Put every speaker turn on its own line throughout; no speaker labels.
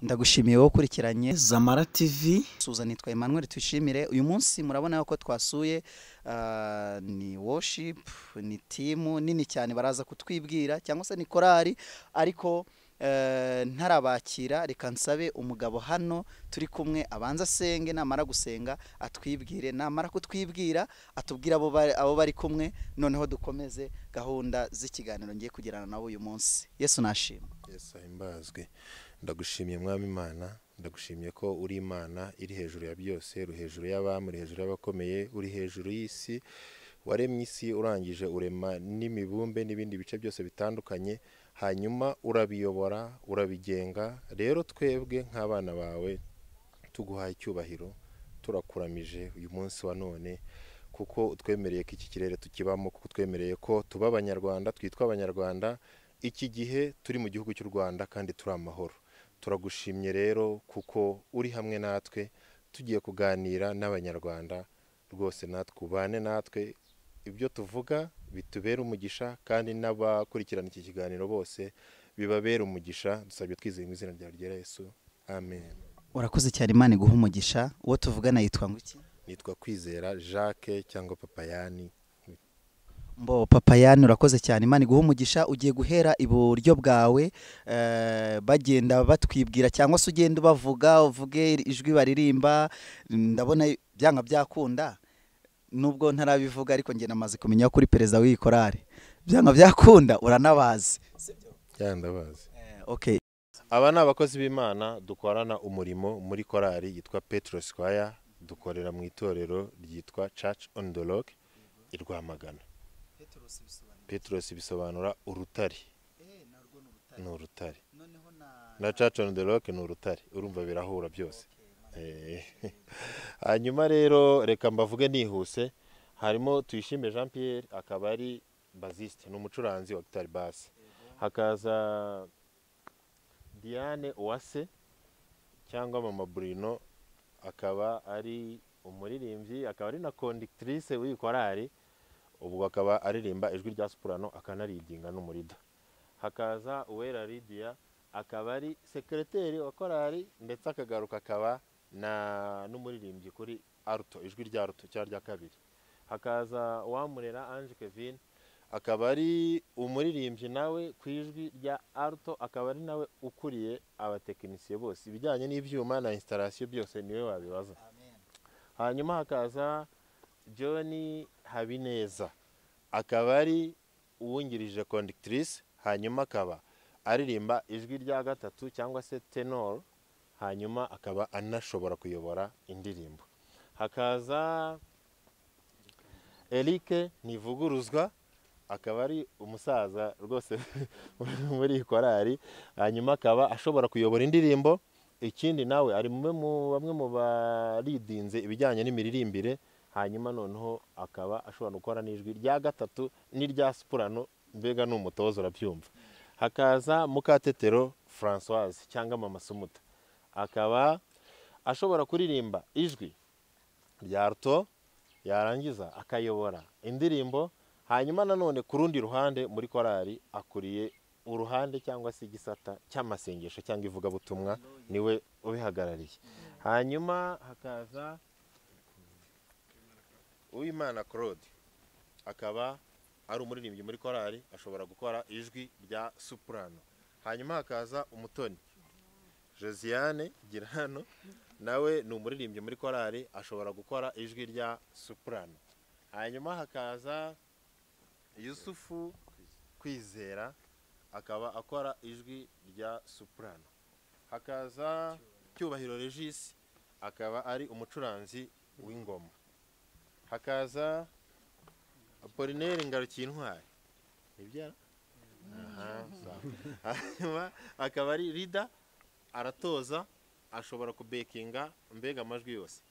Ndagushimiye wowe ukurikiranye Zamara TV. Suza nitwa Emmanuel Twishimire. Uyu munsi murabona ko twasuye ni worship, ni team nini cyane baraza kutwibwira cyangwa se ni korari, ariko ntarabakira reka nsabe umugabo hano turi kumwe abanza senge, namara gusenga atwibwire, namara kutwibwira atubwira abo bari kumwe, noneho dukomeze gahunda z'ikiganiro ngiye kugirana nabo uyu munsi. Yesu nashimwe.
Yesu ahimbazwe. Ndagushimiye mwami Imana, ndagushimiye ko uri Imana iri hejuru ya byose, uri hejuru y'abami, uri hejuru y'abakomeye, uri hejuru y'isi, waremye isi urangije urema n'imibumbe n'ibindi bice byose bitandukanye, hanyuma urabiyobora, urabigenga. Rero twebwe nk'abana bawe tuguhaye icyubahiro, turakuramije uyu munsi wa none, kuko utwemereye ko iki kirere tukibamo, kuko utwemereye ko tuba abanyarwanda, twitwa abanyarwanda iki gihe turi mu gihugu cy'u Rwanda kandi turi amahoro. Turagushimye rero kuko uri hamwe natwe, tugiye kuganira n'abanyarwanda, rwose natwe ubane natwe, ibyo tuvuga bitubera umugisha, kandi n'abakurikirana iki kiganiro bose bibabera umugisha. Dusabye twizeye mu izina rya Yesu, amen.
Urakoze cyane, Imana iguha umugisha. Uwo tuvugana yitwa nguki?
Nitwa Kwizera Jacques cyangwa Papayani.
Mbo Papayani, urakoze cyane, Imana iguha umugisha. Ugiye guhera iburyo bwawe bagenda batwibwira, cyangwa se ugenda bavuga, uvuge ijwi baririmba. Ndabona byanga byakunda, nubwo ntarabivuga ariko nge namaze kumenya kuri perezida w'iyi korari. Byanga byakunda uranabazi?
Yandabazi.
Okay.
Aba ni abakozi b'Imana dukorana umurimo muri korari yitwa Petros Choir, dukorera mu itorero ryitwa Church on the Rock i Rwamagana. Petros bisobanura urutare. Ni urutare. Na Church on the Rock ni urutare. Urumva birahura byose. Hanyuma rero reka mbavuge nihuse. Harimo Tuyishime Jean Pierre, akaba ari bassiste, ni umucuranzi wa guitar bass. Hakaza Diane Uwase cyangwa Mama Bruno, akaba ari umuririmbyi, akaba ari na conductrice w'iyi korari. Ubwo akaba aririmba ijwi rya soprano, akanariginga n'umurida. Hakaza Uwera Lydia, akaba ari secretary wa korari, ndetse akagaruka akaba n'umuririmbyi kuri alto, ijwi rya alto cyangwa rya kabiri. Hakaza Wamurera Ange Kevin, akaba ari umuririmbyi nawe ku ijwi rya alto, akaba ari nawe ukuriye abatekinisiye bose, ibijyanye n'ibyuma na installation byose niwe wabibaza. Hanyuma hakaza John Habineza, akaba ari uwungirije conductrice, hanyuma akaba aririmba ijwi rya gatatu cyangwa se tenor, hanyuma akaba anashobora kuyobora indirimbo. Hakaza Eric Nivuguruzwa, akaba ari umusaza rwose muri korari, hanyuma akaba ashobora kuyobora indirimbo. Ikindi nawe ari bamwe mu baridinze ibijyanye n'imiririmbire, hanyuma noneho akaba ashobora gukora n'ijwi rya gatatu n'irya soprano, mbega n'umutozo urabyumva. Hakaza Mukatetero Françoise cyangwa Mama Sumuta, akaba ashobora kuririmba ijwi rya alto, yarangiza akayobora indirimbo. Hanyuma nanone ku rundi ruhande muri korari akuriye uruhande cyangwa se igisata cy'amasengesho cyangwa ivugabutumwa, niwe ubihagarariye. Hanyuma hakaza Uwimana Claude, akaba ari umuririmbyi muri korari, ashobora gukora ijwi rya soprano. Hanyuma hakaza Umutoni Josiane Giranye, nawe ni umuririmbyi muri korari, ashobora gukora ijwi rya soprano. Hanyuma hakaza Yusufu Kwizera, akaba akora ijwi rya soprano. Hakaza Cyubahiro Regis, akaba ari umucuranzi w'ingoma. Hakaza Apollinaire Ngarukintwari, nibyo? Hanyuma akaba ari leader, aratoza, ashobora kubekinga mbega amajwi yose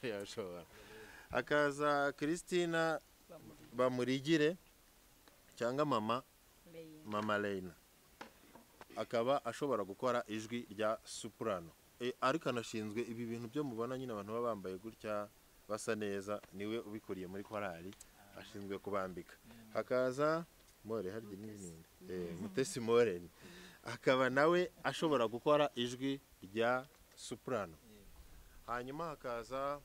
yashobora. Hakaza Christina Bamurigire cyangwa Mama Leina, akaba ashobora gukora ijwi rya soprano. Ariko anashinzwe ibi bintu byo mubona nyine abantu baba bambaye gutya basa neza, niwe ubikuriye muri korari, ashinzwe kubambika. Hakaza More harya n'ibindi, Mutesi More, akaba nawe ashobora gukora ijwi rya soprano. Hanyuma hakaza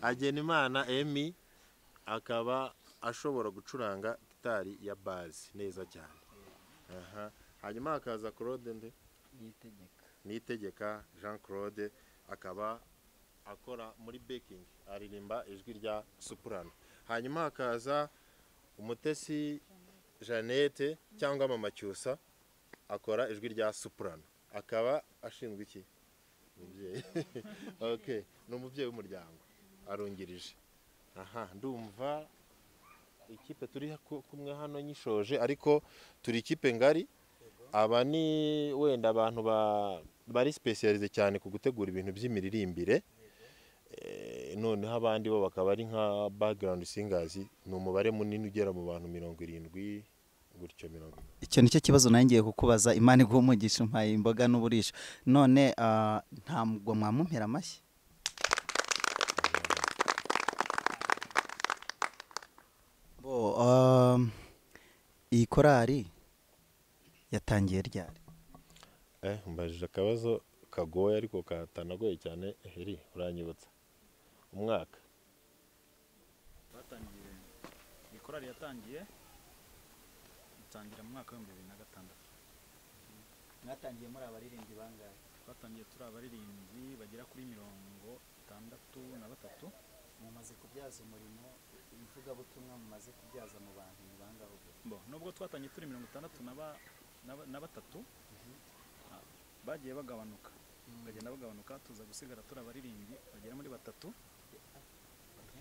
Agenimana Emi, akaba ashobora gucuranga gitari ya bazi neza cyane. Hanyuma hakaza Claude Niyitegeka Jean Claude, akaba akora muri baking, aririmba ijwi rya soprano. Hanyuma hakaza Umutesi Jeannette cyangwa Mama Cyusa, akora ijwi rya soprano, akaba ashinzwe iki? Umubyeyi. Okay, ni umubyeyi w'umuryango arungirije. Ndumva ikipe turi kumwe hano nyishoje, ariko turi ikipe ngari. Aba ni wenda abantu bari specialize cyane ku gutegura ibintu by'imiririmbire, noneho abandi bo bakaba ari nka background singers. Ni umubare munini ugera mu bantu 70 gutyo 70.
Icyo nicyo kibazo nangiye kukubaza. Imana iguha umugisha, umpaye imboga n'uburisho. None ntabwo mwamumpera amashyi? Iyi korari yatangiye ryari?
Mbajije akabazo kagoye ariko katanagoye cyane. Heri uranyibutsa umwaka
batangiye? Ikorari yatangiye mu mwaka wa 2006.
Mwatangiye muri abaririmbyi bangahe?
Twatangiye turi abaririmbyi bagera kuri 63.
Mumaze kubyaza umurimo ivugabutumwa, mumaze kubyaza mu bantu bangahe?
Nubwo twatangiye turi 63 bagiye bagabanuka, bagenda bagabanuka, tuza gusigara turi abaririmbyi bagera muri 3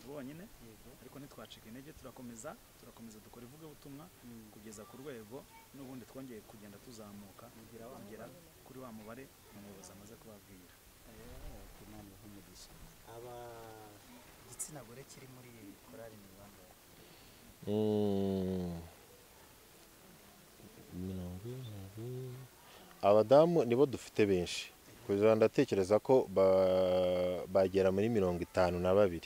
bonyine. Ariko ntitwacika intege, turakomeza dukora ivugabutumwa kugeza ku rwego n'ubundi twongeye kugenda tuzamuka kugera kuri wa mubare umuyobozi amaze kubabwira.
Aba igitsina gore kiri muri korari ni bangahe?
Abadamu nibo dufite benshi, kugira ndatekereza ko bagera muri 52.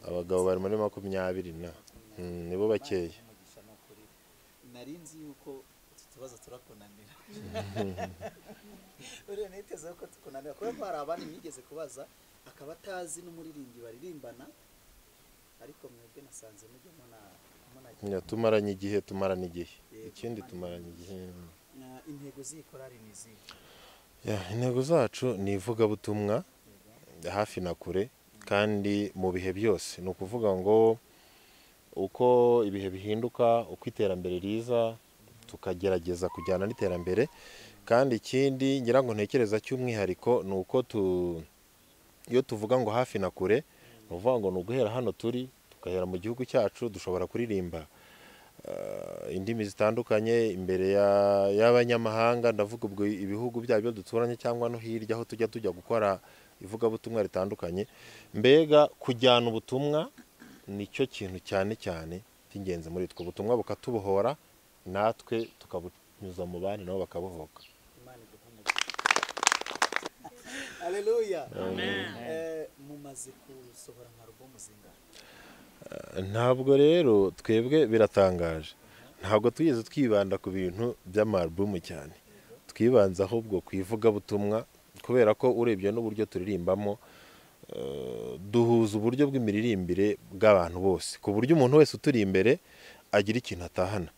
Abagabo bari muri 20 nibo bakeya.
Narinzi yuko ikibazo turakunanira. Uriya niteze ko tukunanira, kuko hari abandi nigeze kubaza akaba atazi n'umuririmbyi baririmbana, ariko mwebwe nasanze mujye
tumaranye igihe. Ikindi tumaranye igihe.
Intego z'ikorari ni izihe?
Intego zacu ni ivugabutumwa hafi na kure kandi mu bihe byose. Ni ukuvuga ngo uko ibihe bihinduka, uko iterambere riza, tukagerageza kujyana n'iterambere. Kandi ikindi ngira ngo ntekereza cy'umwihariko ni uko iyo tuvuga ngo hafi na kure, ni ukuvuga ngo ni uguhera hano turi tukahera mu gihugu cyacu. Dushobora kuririmba indimi zitandukanye imbere y'abanyamahanga, ndavuga ubwo ibihugu byabyo duturanye cyangwa no hirya aho tujya gukora ivugabutumwa ritandukanye. Mbega kujyana ubutumwa nicyo kintu cyane cy'ingenzi muri twe. Ubutumwa bukatubohora, natwe tukabunyuza mu bandi nabo bakabohoka.
Haleluya. Amen. Mumaze gusohora nka album zingahe?
Ntabwo rero twebwe biratangaje, ntabwo tugeze twibanda ku bintu by'amalbum cyane. Twibanza ahubwo ku ivugabutumwa, kubera ko urebye n'uburyo turirimbamo duhuza uburyo bw'imiririmbire bw'abantu bose, ku buryo umuntu wese uturi imbere agira ikintu atahana.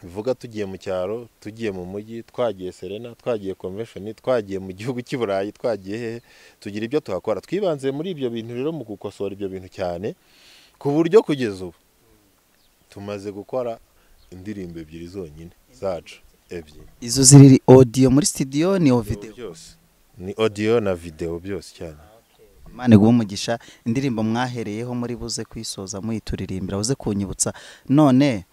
Bivuga tugiye mu cyaro, tugiye mu mujyi, twagiye Serena, twagiye convention, twagiye mu gihugu cy'i Burayi, twagiye hehe, tugira ibyo tuhakora. Twibanze muri ibyo bintu rero mu gukosora ibyo bintu cyane, ku buryo kugeza ubu tumaze gukora indirimbo 2 zonyine zacu, 2.
Izo ziri audio muri studio ni video?
Byose ni audio na video byose cyane.
Imana iguha umugisha. Indirimbo mwahereyeho muri buze kwisoza muyituririmbira, uze kunyibutsa. None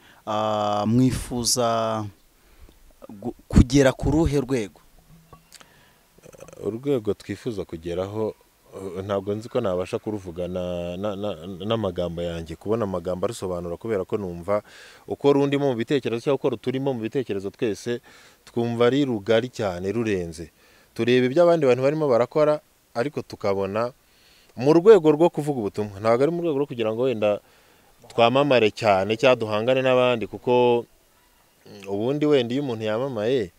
mwifuza kugera ku ruhe rwego?
Urwego twifuza kugeraho ntabwo nzi ko nabasha kuruvuga n'amagambo yanjye, kubona amagambo arusobanura, kubera ko numva uko rundimo mu bitekerezo cyangwa uko ruturimo mu bitekerezo twese twumva ari rugari cyane rurenze. Tureba ibyo abandi bantu barimo barakora, ariko tukabona mu rwego rwo kuvuga ubutumwa, ntabwo ari mu rwego rwo kugira ngo wenda twamamare cyane cyangwa duhangane n'abandi, kuko ubundi wenda iyo umuntu yamamaye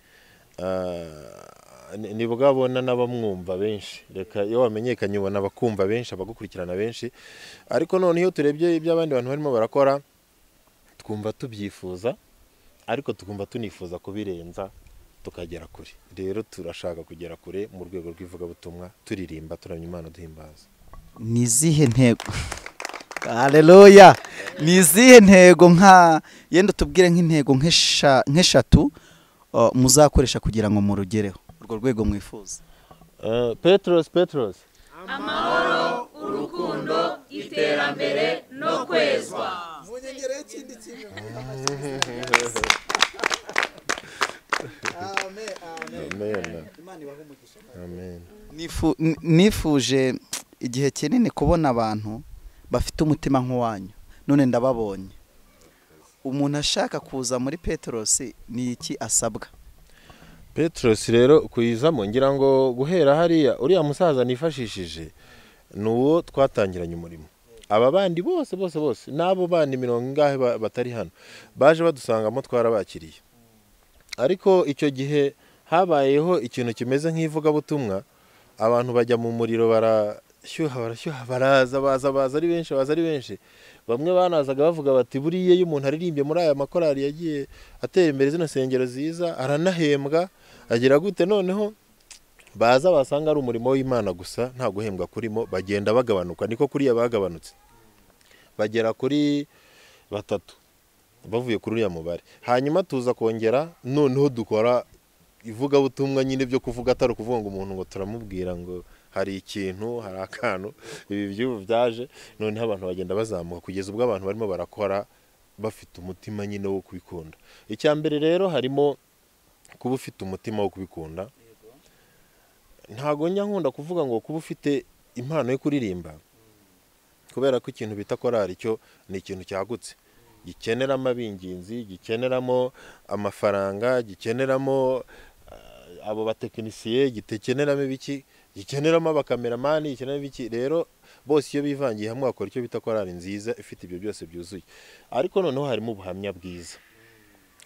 nibwo abona n'abamwumva benshi. Reka iyo wamenyekanye ubona abakumva benshi, abagukurikirana benshi, ariko none iyo turebye ibyo abandi bantu barimo barakora twumva tubyifuza, ariko tukumva tunifuza kubirenza tukagera kure. Rero turashaka kugera kure mu rwego rw'ivugabutumwa, turirimba, turamya Imana, duhimbaza.
Ni izihe ntego? Haleluya! Ni izihe ntego yenda tubwire nk'intego nk'eshatu muzakoresha kugira ngo murugereho urwo rwego mwifuza?
Petros.
Amahoro, urukundo, iterambere no kwezwa.
Amen.
Nifuje igihe kinini kubona abantu bafite umutima nk'uwanyu, none ndababonye. Umuntu ashaka kuza muri Petros ni iki asabwa?
Petros rero kuyizamo, ngira ngo guhera hariya uriya musaza nifashishije nuwo twatangiranye umurimo. Aba bandi bose nabo bandi 70 batari hano baje badusangamo, twarabakiriye. Ariko icyo gihe habayeho ikintu kimeze nk'ivugabutumwa, abantu bajya mu muriro, barashyuha, baza ari benshi. Bamwe banazaga bavuga bati buriye iyo umuntu aririmbye muri aya makorari yagiye atera imbere zino sengero ziza, aranahembwa, agira gute, noneho baza basanga ari umurimo w'Imana gusa, nta guhembwa kurimo, bagenda bagabanuka. Niko kuriya bagabanutse, bagera kuri 3 bavuye kuri uriya mubare. Hanyuma tuza kongera, noneho dukora ivugabutumwa nyine byo kuvuga, atari ukuvuga ngo umuntu ngo turamubwira ngo hari ikintu, hari akantu. Ibi by'ubu byaje, noneho abantu bagenda bazamuka kugeza ubwo abantu barimo barakora bafite umutima nyine wo kubikunda. Icya mbere rero harimo kuba ufite umutima wo kubikunda. Ntago nkunda kuvuga ngo kuba ufite impano yo kuririmba, kubera ko ikintu bita korari cyo ni ikintu cyagutse, gikeneramo abinginzi, gikeneramo amafaranga, gikeneramo abo batekinisiye, gitekeneramo ibiki, gikeneramo abakameramani, gikeneramo ibiki. Rero bose iyo bivangiye hamwe bakora icyo bita korari nziza ifite ibyo byose byuzuye. Ariko noneho harimo ubuhamya bwiza.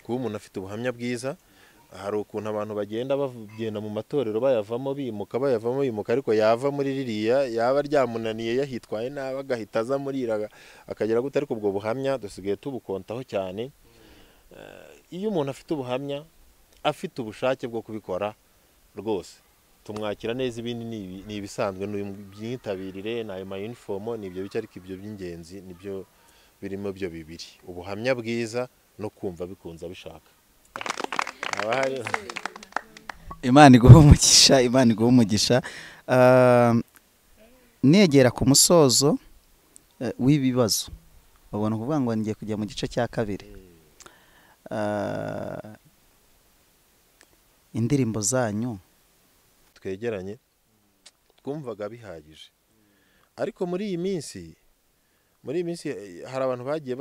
Kuba umuntu afite ubuhamya bwiza, hari ukuntu abantu bagenda mu matorero bayavamo bimuka, ariko yava muri ririya yaba ryamunaniye, yahitwaye nabi, agahita aza murira akagera gute. Ariko ubwo buhamya dusigaye tubukontaho cyane. Iyo umuntu afite ubuhamya, afite ubushake bwo kubikora, rwose tumwakira neza. Ibindi ni ibisanzwe, n'imyitabirire, n'ayo ma uniform, n'ibyo bice. Ariko ibyo by'ingenzi nibyo birimo byo bibiri: ubuhamya bwiza no kumva bikunza bishaka.
Imana iguha umugisha. Negera ku musozo w'ibibazo, babona kuvuga ngo ngiye kujya mu gice cya kabiri. Indirimbo zanyu
twegeranye twumvaga bihagije, ariko muri iyi minsi hari abantu bagiye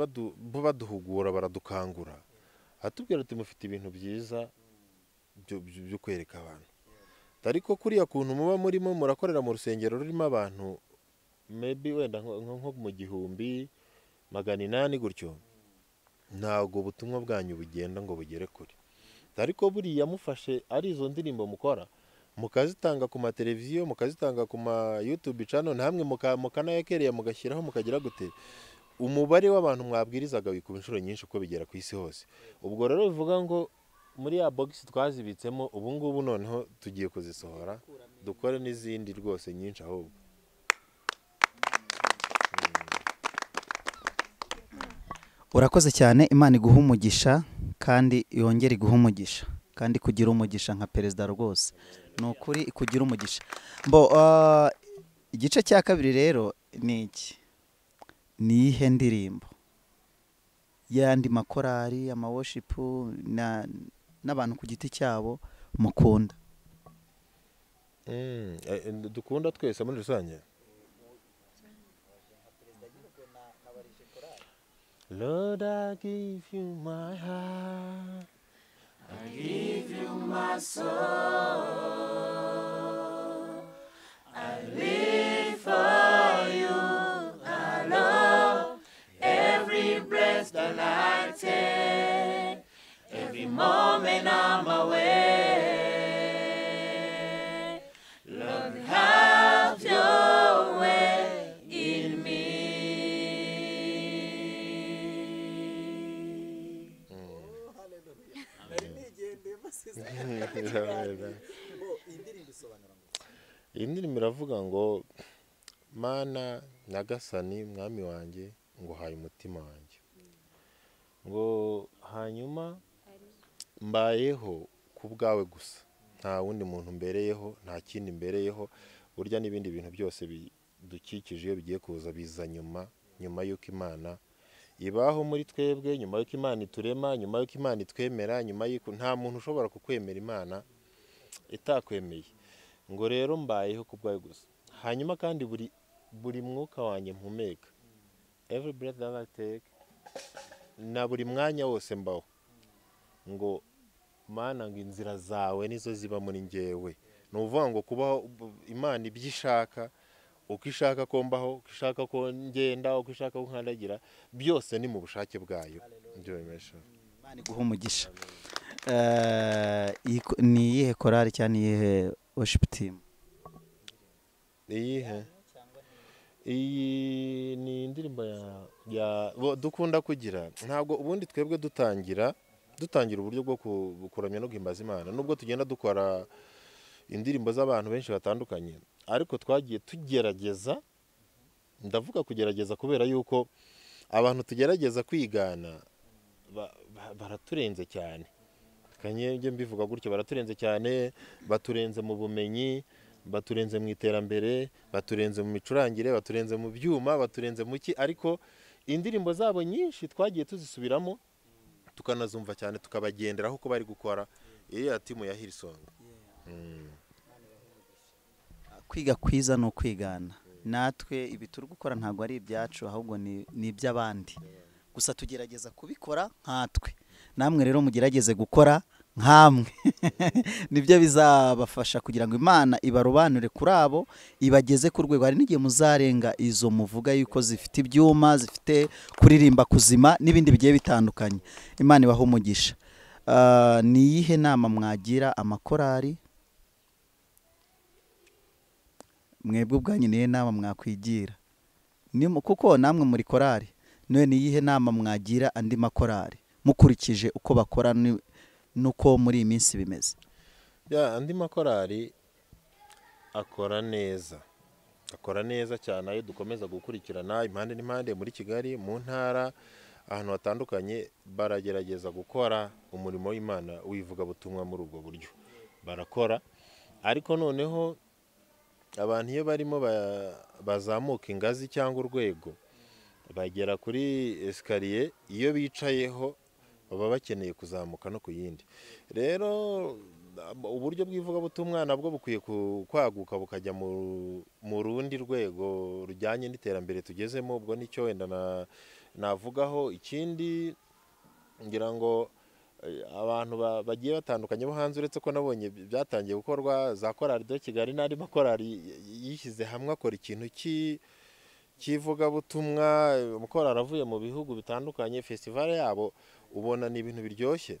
baduhugura, baradukangura, atubwira ati mufite ibintu byiza byo kwereka abantu. Ariko kuriya kuntu muba murimo murakorera mu rusengero rurimo abantu maybe wenda nko mu 1,800 gutyo, ntago ubutumwa bwanyu bugenda ngo bugere kure. Ariko buriya mufashe ari izo ndirimbo mukora, mukazitanga ku mateleviziyo, mukazitanga ku ma YouTube channel, namwe mukanayekereye mugashyiraho, mukagira gute, umubare w'abantu mwabwirizaga wikuba inshuro nyinshi uko bigera ku isi hose. Ubwo rero bivuga ngo muri ya box twazibitsemo, ubu ngubu noneho tugiye kuzisohora, dukore n'izindi rwose nyinshi ahubwo.
Urakoze cyane. Imana iguha umugisha kandi yongere iguha umugisha, kandi kugira umugisha nka perezida rwose ni ukuri, kugira umugisha. Igice cya kabiri rero ni iki? Ni ihe ndirimbo yandi makorari, ama worship n'abantu ku giti cyabo mukunda?
Dukunda twese muri rusange. Lord, I give you my heart,
I give you my soul, I live for you, I love every
iyi ndirimbo iravuga ngo mana nyagasani mwami wanjye nguhaye umutima wanjye, ngo hanyuma mbayeho ku bwawe gusa, nta wundi muntu mbereyeho, nta kindi mbereyeho. Burya n'ibindi bintu byose bidukikije iyo bigiye kuza biza nyuma y'uko Imana ibaho muri twebwe, nyuma y'uko Imana iturema, nyuma y'uko Imana itwemera, nyuma y'uko nta muntu ushobora kukwemera Imana itakwemeye. Ngo rero mbayeho ku bwawe gusa, hanyuma kandi buri mwuka wanjye mpumeka, every breath that I take, na buri mwanya wose mbaho, ngo Mana ngo inzira zawe nizo ziba muri njyewe. Ni ukuvuga ngo kubaho Imana ibyo ishaka, uko ishaka ko mbaho, uko ishaka ko ngenda, uko ishaka ko nkandagira, byose ni mu bushake bwayo.
Imana iguha umugisha. Ni iyihe korali cyangwa ni iyihe worship team?
Iyi ni indirimbo dukunda kugira. Ntabwo ubundi twebwe dutangira uburyo bwo kuramya no guhimbaza Imana, nubwo tugenda dukora indirimbo z'abantu benshi batandukanye, ariko twagiye tugerageza, ndavuga kugerageza kubera yuko abantu tugerageza kwigana baraturenze cyane, kanyenge mbivuga gutyo, baraturenze cyane, baturenze mu bumenyi, baturenze mu iterambere, baturenze mu micurangire, baturenze mu byuma, baturenze mu ki, ariko indirimbo zabo nyinshi twagiye tuzisubiramo tukanazumva cyane, tukabagenderaho uko bari gukora. Iriya timu ya Hillsong.
Kwiga kwiza no kwigana. Natwe ibi turi gukora ntabwo ari ibyacu, ahubwo ni iby'abandi. Gusa tugerageza kubikora nkatwe. Namwe rero mugerageze gukora nkamwe. Nibyo bizabafasha kugira ngo Imana ibarobanure kuri abo, ibageze ku rwego. Hari n'igihe muzarenga izo muvuga yuko zifite ibyuma, zifite kuririmba kuzima n'ibindi bigiye bitandukanye. Imana ibaha umugisha. Ni iyihe nama mwagira amakorari? Mwebwe ubwanyu niye nama mwakwigira? Kuko namwe muri korari. None ni iyihe nama mwagira andi makorari mukurikije uko bakora nuko muri iyi minsi bimeze?
Andi makorari akora neza cyane, ayo dukomeza gukurikirana impande n'impande, muri Kigali, mu ntara, ahantu hatandukanye, baragerageza gukora umurimo w'Imana wivuga butumwa muri ubwo buryo. Barakora, ariko noneho abantu iyo barimo bazamuka ingazi cyangwa urwego, bagera kuri esikariye, iyo bicayeho baba bakeneye kuzamuka no ku yindi. Rero uburyo bw'ivugabutumwa nabwo bukwiye kwaguka bukajya mu rundi rwego rujyanye n'iterambere tugezemo. Ubwo nicyo wenda navugaho. Ikindi ngira ngo abantu bagiye batandukanye bo hanze, uretse ko nabonye byatangiye gukorwa, za korali do Kigali n'andi makorali yishyize hamwe akora ikintu cy'ivugabutumwa. Umukorali avuye mu bihugu bitandukanye, festival yabo ubona ni ibintu biryoshye.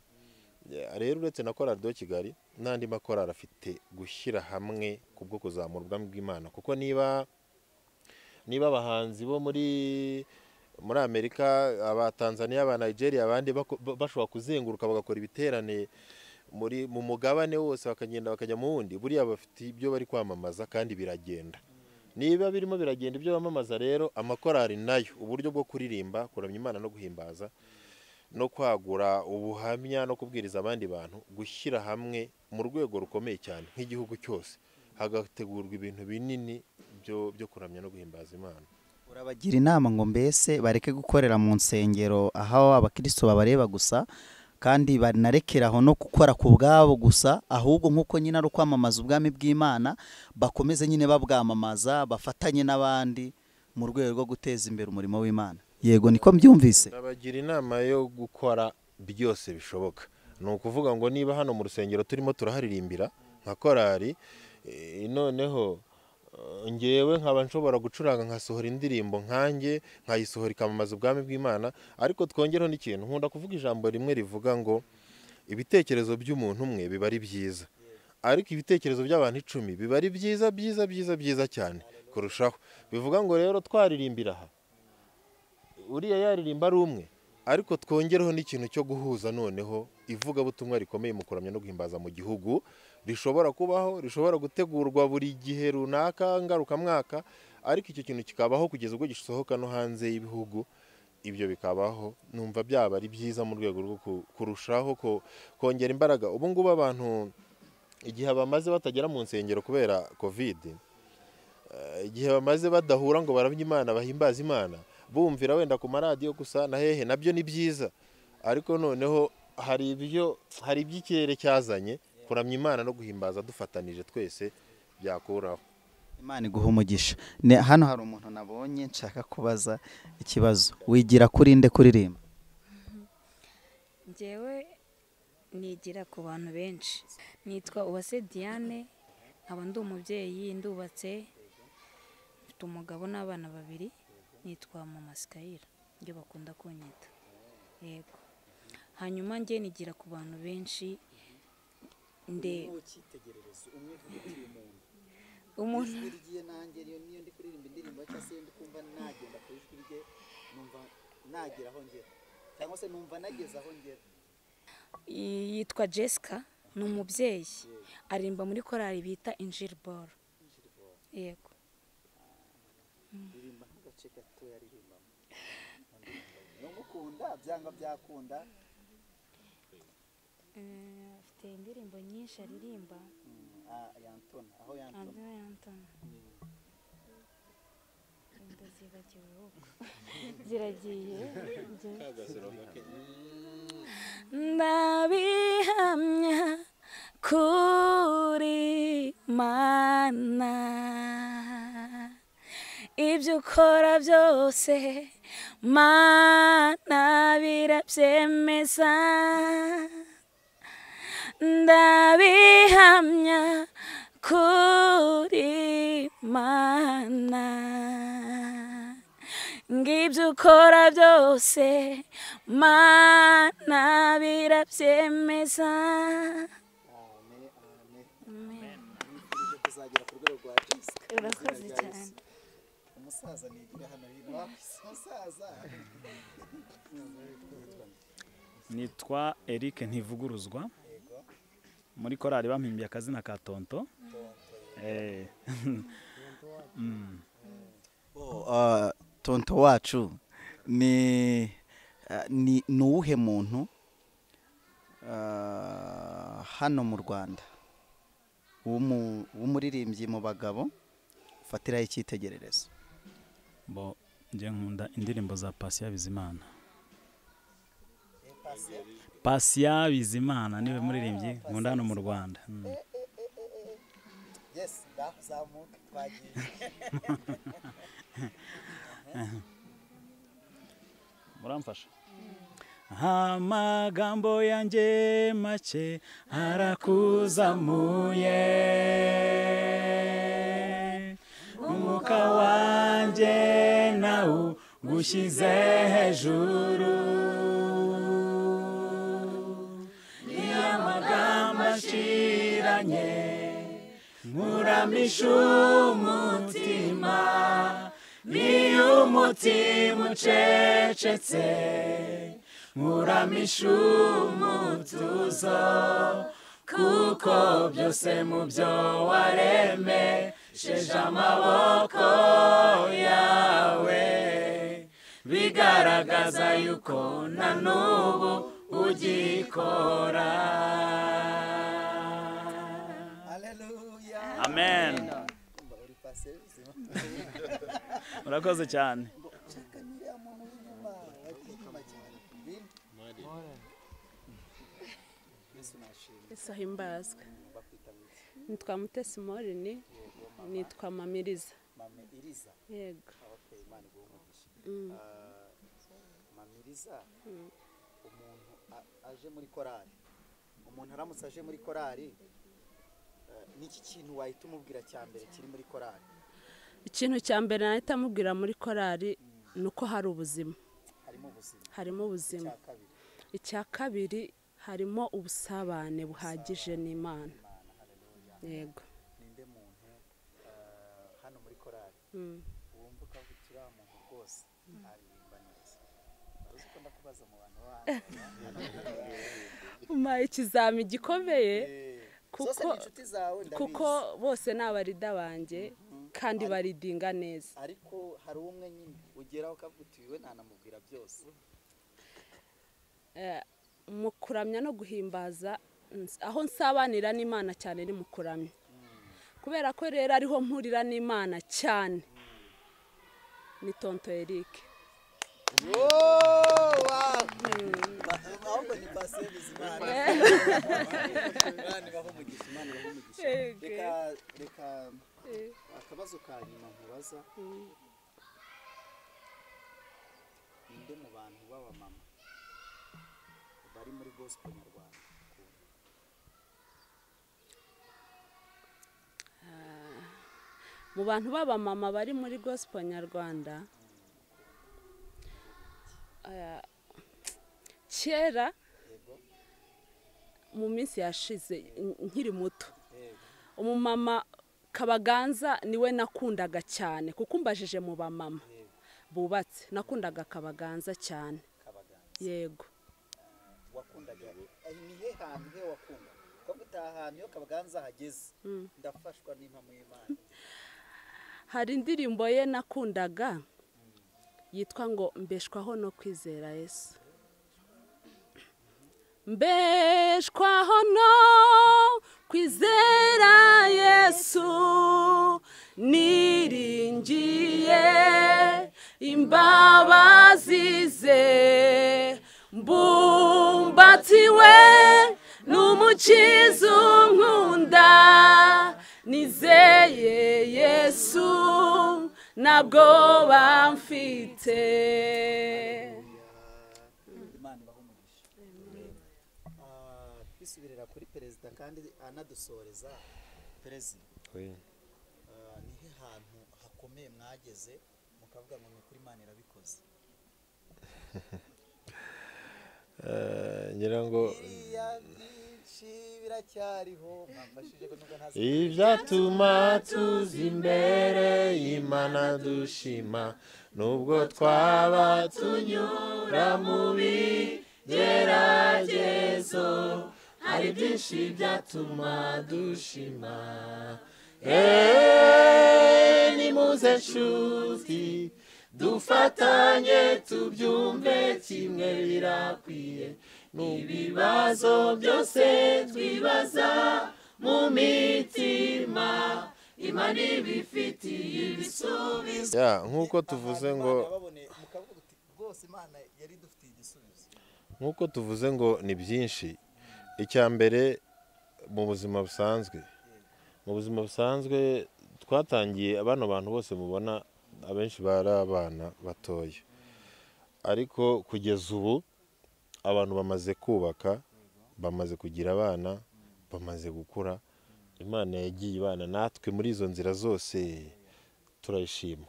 Rero uretse na korali do Kigali, n'andi makorali afite gushyira hamwe kubwo kuzamura ubwami bw'Imana, kuko niba abahanzi bo muri Amerika, aba Tanzania, aba Nigeria, abandi bashobora kuzenguruka bagakora ibiterane mu mugabane wose, bakagenda bakajya mu wundi, buriya bafite ibyo bari kwamamaza kandi biragenda. Niba birimo biragenda ibyo bamamaza, rero amakorali nayo uburyo bwo kuririmba, kuramya Imana no guhimbaza no kwagura ubuhamya no kubwiriza abandi bantu, gushyira hamwe mu rwego rukomeye cyane nk'igihugu cyose, hagategurwa ibintu binini byo kuramya no guhimbaza Imana.
Urabagira inama ngo mbese bareke gukorera mu nsengero aho abakristo babareba gusa, kandi banarekeraho no gukora ku bwabo gusa, ahubwo nk'uko nyine ari ukwamamaza ubwami bw'Imana, bakomeze nyine babwamamaza, bafatanye n'abandi mu rwego rwo guteza imbere umurimo w'Imana. Yego, niko mbyumvise.
Urabagira inama yo gukora byose bishoboka. Ni ukuvuga ngo niba hano mu rusengero turimo turaharirimbira nka korali, noneho ngewe nkaba nshobora gucuranga nkasohora indirimbo nkanjye, nkayisohora ikamamaza ubwami bw'Imana, ariko twongereho n'ikintu. Nkunda kuvuga ijambo rimwe rivuga ngo ibitekerezo by'umuntu umwe biba ari byiza, ariko ibitekerezo by'abantu 10 biba ari byiza cyane kurushaho. Bivuga ngo rero twaririmbira aha, uriya yaririmba ari umwe, ariko twongereho n'ikintu cyo guhuza noneho ivugabutumwa rikomeye mu kuramya no guhimbaza mu gihugu rishobora kubaho, rishobora gutegurwa buri gihe runaka ngarukamwaka, ariko icyo kintu kikabaho kugeza ubwo gisohoka no hanze y'ibihugu. Ibyo bikabaho, numva byaba ari byiza mu rwego rwo kurushaho kongera imbaraga. Ubu ngubu abantu igihe bamaze batagera mu nsengero kubera covid, igihe bamaze badahura ngo baramye Imana bahimbaza Imana, bumvira wenda ku maradiyo gusa na hehe, nabyo ni byiza, ariko noneho hari iby'ikirere cyazanye kuramya Imana no guhimbaza dufatanije twese byakuraho.
Imana iguha umugisha. Hano hari umuntu nabonye nshaka kubaza ikibazo. Wigira kuri nde kuririmba?
Njyewe nigira ku bantu benshi. Nitwa Uwase Diane, nkaba ndi umubyeyi, ndubatse, mfite umugabo n'abana 2. Nitwa Mama Skyra, ibyo bakunda kunyita. Yego. Hanyuma njye nigira ku bantu benshi. Umuntu
urigiye nanjye niyo ndi kuririmba indirimbo cyangwa se ndi kumva nagenda ku ijwi rye numva nagera aho ngera cyangwa se numva nageza aho ngera.
Yitwa Jessica, ni umubyeyi, arimba muri korali bita Ijambo. Yego.
Ndirimba nk'agace gato yaririmbamo. Mukunda byanga byakunda.
Afite indirimbo nyinshi aririmba.
Yantona, aho yantona.
Ziragiye. Ndabihamya kuri Mana, ibyo ukora byose Mana birabyemeza. Ndabihamya kuri Mana, ngibyo ukora byose Mana birabyemeza. Amen. Urakoze cyane.
Umusaza nigira hano hino. Umusaza.
Nitwa Eric Ntivuguruzwa, muri korali bampimbiye akazina ka Tonto.
Tonto wacu ni uwuhe muntu hano mu Rwanda w'umuririmbyi mu bagabo ufatiraho icyitegererezo?
Njye nkunda indirimbo za Patient Bizimana. Patient Bizimana niwe muririmbyi nkunda hano mu Rwanda.
Yes, zamuka twagiye.
Muramfasha? Amagambo yanjye make arakuzamuye, umwuka wanjye nawo gushyize hejuru, ni amagambo ashiranye nkuramisha umutima, niyo umutima ucecetse nkuramisha umutuzo, kuko byose mu byo waremesheje amaboko yawe bigaragaza yuko na n'ubu ugikora. Amen. Urakoze cyane.
Himbazwe. Nitwa Mutesi Morini, nitwa Mamiriza.
Mamiriza.
Yego.
Okay, Imana iguhumugishe. Mamiriza, umuntu aje muri korali. Umuntu aramutse aje muri korali, niki kintu wahita umubwira cya mbere kiri muri korali?
Ikintu cya mbere nahita amubwira muri korali nuko hari ubuzima. Harimo ubuzima. Icya kabiri harimo ubusabane buhagije n'Imana. Yego.
Ninde muntu hano muri korali wumva ko uri muntu rwose aririmba neza? ko ndakubaza mu bantu wanyu
umpaye ikizami gikomeye
zose ni inshuti zawe ndabizi
kuko bose ni abarida banjye kandi baridinga neza
ariko hari umwe nyine ugeraho ukavuga uti we ntanamubwira byose
mu kuramya no guhimbaza aho nsabanira n'Imana cyane ni mu kuramya kubera ko rero ariho mpurira n'Imana cyane ni tonto Eric
ahubwo ni pasteur Bizimana baho mugisha Imana baho mugisha reka akabazo ka nyuma nkubaza ninde mu bantu b'abamama bari muri gospel nyarwanda
mu bantu b'abamama bari muri gospel nyarwanda kera mu minsi yashize nkiri muto umumama Kabaganza niwe nakundaga cyane kuko umbajije mu bamama bubatse nakundaga Kabaganza cyane yego
wakundaga nihe hantu he wakunda ko gutaha ahantu yo Kabaganza hageze ndafashwa n'impamo y'Imana
hari indirimbo ye nakundaga yitwa ngo mbeshwaho no kwizera Yesu mbeshwaho no kwizera Yesu niringiye imbabazi ze mbumbatiwe n'umukiza unkunda nizeye Yesu ntabwo bamfite
Imana bahumugisha twisubirira kuri perezida kandi anadusoreza perezida nihe hantu hakomeye mwageze mukavuga ngo ni kuri Imana irabikoze
ngira ngo
biracyariho mwafashije ko nubwo ntazi
ibyatuma tuzi imbere y'Imana dushima nubwo twaba tunyura mu bigeragezo hari byinshi byatuma dushima nimuze nshuti dufatanye tubyumve kimwe birakwiye n'ibibazo byose twibaza mu mitima Imana ibifitiye ibisubizo nk'uko tuvuze ngo
rwose Imana yari dufitiye igisubizo
nk'uko tuvuze ngo ni byinshi icya mbere mu buzima busanzwe twatangiye abana abantu bose mubona abenshi bari abana batoya ariko kugeza ubu abantu bamaze kubaka bamaze kugira abana bamaze gukura Imana yagiye ibana natwe muri izo nzira zose turayishima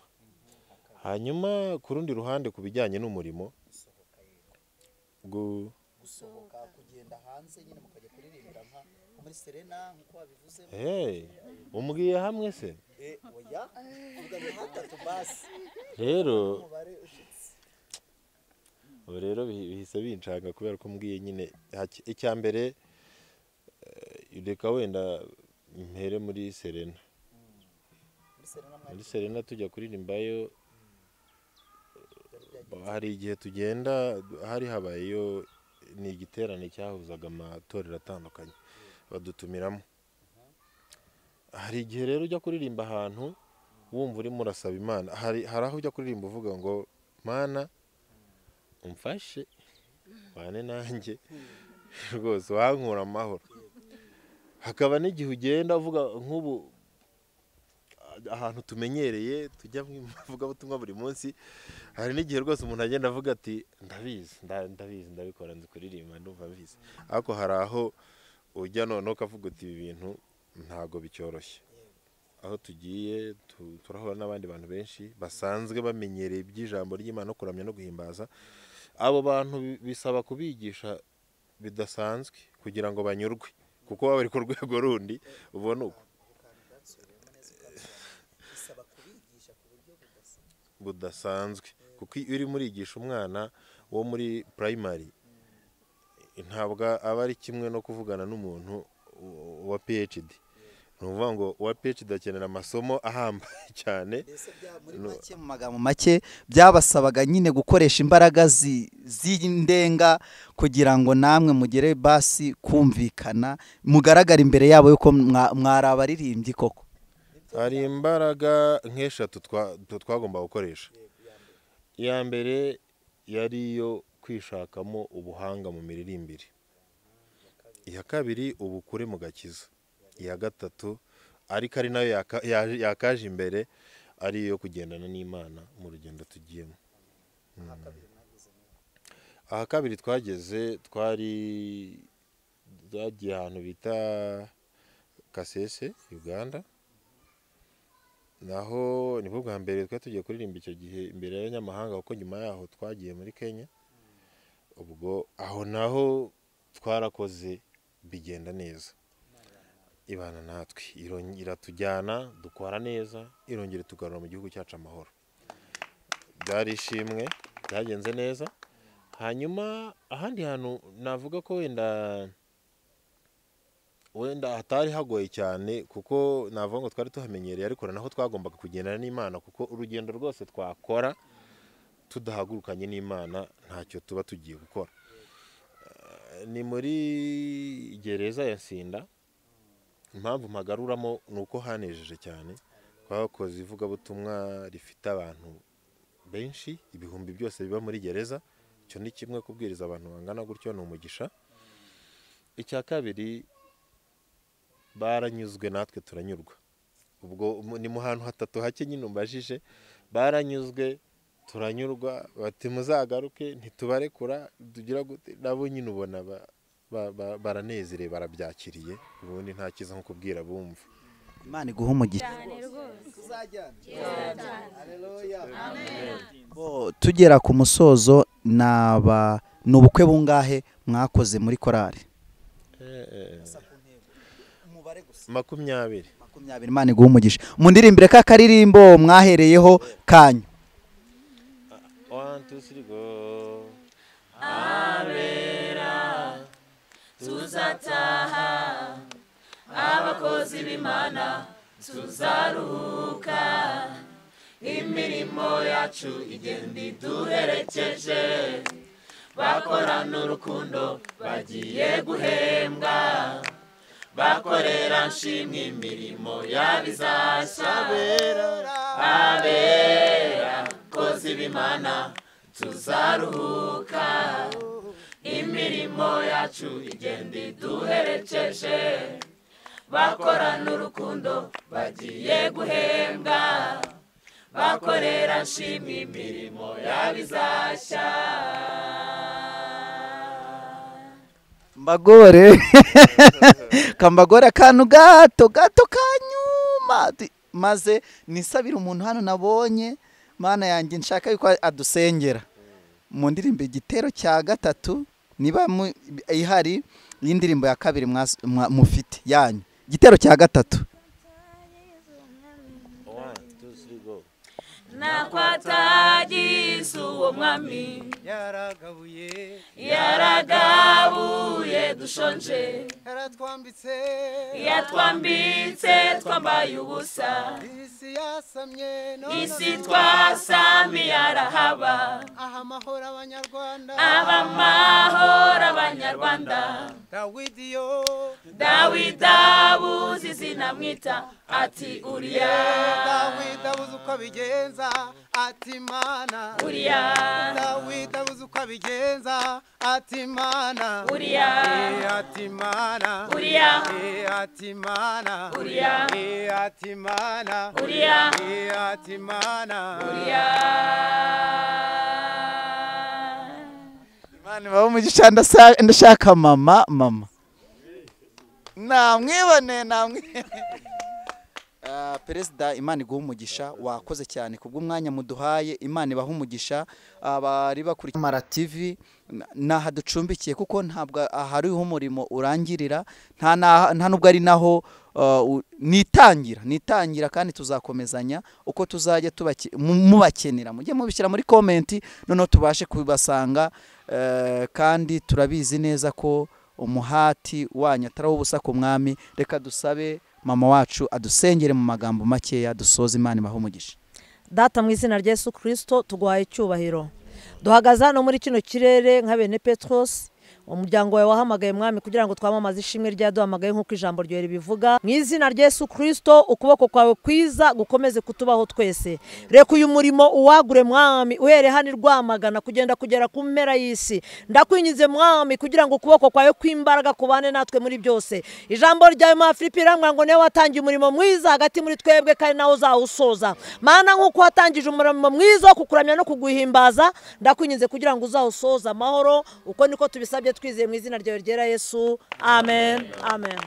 hanyuma ku rundi ruhande ku bijyanye n'umurimo
gusohoka kugenda hanze nyine mukajya kuririmbira nka muri Serena nkuko wabivuze
umbwiye hamwe se
oya vuga ni hatatu basi
rero bihise bincanga kubera ko mbwiye nyine icya mbere reka wenda mpere muri Serena tujya kuririmbayo hari igihe tugenda hari habayeyo ni igiterane cyahuzaga amatorero atandukanye badutumiramo hari igihe rero ujya kuririmba ahantu wumva urimo urasaba Imana hari aho ujya kuririmba uvuga ngo Mana umfashe bane nanjye rwose wankura amahoro hakaba n'igihe ugenda uvuga nk'ubu ahantu tumenyereye tujya mvuga butumwa buri munsi hari n'igihe rwose umuntu agenda avuga ati ndabizi ndabikora nzi kuririmba ndumva bizi ariko hari aho ujya noneho ukavuga uti ibi bintu ntago bicyoroshye aho tugiye turahura n'abandi bantu benshi basanzwe bamenyereye iby'ijambo ry'Imana no kuramya no guhimbaza abo bantu bisaba kubigisha bidasanzwe kugira ngo banyurwe kuko baba bari ku rwego rundi ubona uko budasanzwe kuko iyo urimo urigisha umwana wo muri primary ntabwo aba ari kimwe no kuvugana n'umuntu wa PhD. Ni ukuvuga ngo uwa PhD akenera amasomo ahambaye cyane.
Muri make, mu magambo make, byabasabaga nyine gukoresha imbaraga z'indenga kugira ngo namwe mugere basi kumvikana mugaragara imbere yabo yuko mwari abaririmbyi koko.
Hari imbaraga nk'eshatu twagomba gukoresha. Iya mbere yari iyo kwishakamo ubuhanga mu miririmbire. Iya kabiri ubukure mu gakiza. Iya gatatu ariko ari nayo yakaje imbere ari iyo kugendana n'Imana mu rugendo tugiyemo. Aha kabiri twageze twagiye ahantu bita Kasese, Uganda. Naho nibwo bwa mbere twari tugiye kuririmba icyo gihe imbere y'abanyamahanga, kuko nyuma yaho twagiye muri Kenya. Ubwo aho naho twarakoze bigenda neza. Ibana natwe iratujyana dukora neza, irongera tugarura mu gihugu cyacu amahoro. Byari ishimwe, byagenze neza. Hanyuma ahandi hantu navuga ko wenda hatari hagoye cyane, kuko navuga ngo twari tuhamenyereye, ariko naho twagombaga kugendana n'Imana, kuko urugendo rwose twakora tudahagurukanye n'Imana ntacyo tuba tugiye gukora. Ni muri gereza ya Nsinda. Impamvu mpagaruramo ni uko hanejeje cyane. Twakoze ivugabutumwa rifite abantu benshi, ibihumbi byose biba muri gereza. Icyo ni kimwe, kubwiriza abantu bangana gutyo ni umugisha. Icya kabiri, baranyuzwe natwe turanyurwa. Ubwo ni mu hantu hatatu hake nyine umbajije. Baranyuzwe turanyurwa, bati muzagaruke ntitubarekura, tugira gute. Nabo nyine ubona baranezerewe, barabyakiriye. Ubundi nta kiza nko kubwira bumva.
Imana iguha umugisha. Tugera ku musozo, ni ubukwe bungahe mwakoze muri korali?
20.
Imana iguha umugisha. Mundirimbire ka karirimbo mwahereyeho kanyu.
1 2 3 go.
Abera tuzataha, abakozi b'Imana tuzaruhuka, imirimo yacu igenda iduherekeje, bakorana urukundo bagiye guhembwa, bakorera nshimwe imirimo y'abizashya. Abera kozi b'Imana tuzaruhuka, imirimo yacu igenda iduherekeje, bakorana urukundo bagiye guhembwa, bakorera nshimwe imirimo y'abizashya.
Mbagore kambagore akantu gato kanyuma, maze nisabira umuntu hano nabonye, Mana yanjye nshaka yuko adusengera mu ndirimbo igitero cya gatatu, niba ihari y'indirimbo ya kabiri mufite yanyu, igitero cya gatatu.
1 2 3 go.
Nakwatagize uwo mwami, yaragabuye dushonje, yatwambitse twambaye ubusa, isi twasamye arahaba, abamahoro abanyarwanda. Dawidi abuze izina mwita, ati Uriya.
Dawidi abuze uko abigenza, ati Mana.
Uriya.
Dawidi abuze uko abigenza, ati Mana.
Uriya.
Ati Mana.
Uriya.
Ati Mana.
Uriya.
Ati Mana.
Uriya.
Ati Mana.
Uriya.
Imana ibahe umugisha. Ndashaka mama namwibone. Perezida, Imana iguha umugisha, wakoze cyane kubw'umwanya muduhaye. Imana ibahe umugisha. Abari bakurikiye Mara TV naha ducumbikiye, kuko ntabwo hariho umurimo urangirira, nta nubwo ari naho nitangira kandi tuzakomezanya uko tuzajya mubakenera mujye mubishyira muri komenti noneho tubashe kubasanga kandi turabizi neza ko umuhati wanyu atari ubusa ku mwami. Reka dusabe mama wacu adusengere mu magambo makeya dusoze. Imana ibahe umugisha.
Data mu izina rya Yesu Kristo tuguhaye icyubahiro, duhagaze hano muri kino kirere nka bene Petros, umuryango wawe wahamagaye mwami kugira ngo twamamaze ishimwe ryaduhamagaye nk'uko ijambo ryawe ribivuga. Mu izina rya Yesu Kristo ukuboko kwawe kwiza gukomeze kutubaho twese. Reka uyu murimo uwagure mwami uhere hano Rwamagana kugera ku mpera y'isi. Ndakwinyize mwami kugira ngo ukuboko kwawe kw'imbaraga kubane natwe muri byose. Ijambo ryawe mu Filipi rirambwira ngo niwe watangiye umurimo mwiza hagati muri twebwe kandi nawe uzawusoza. Mana nk'uko watangije umurimo mwiza wo kukuramya no kuguhimbaza, ndakwinyize kugira ngo uzawusoza amahoro. Uko niko tubisabye twizeye mu izina ryawe ryera Yesu. Amen. Amen.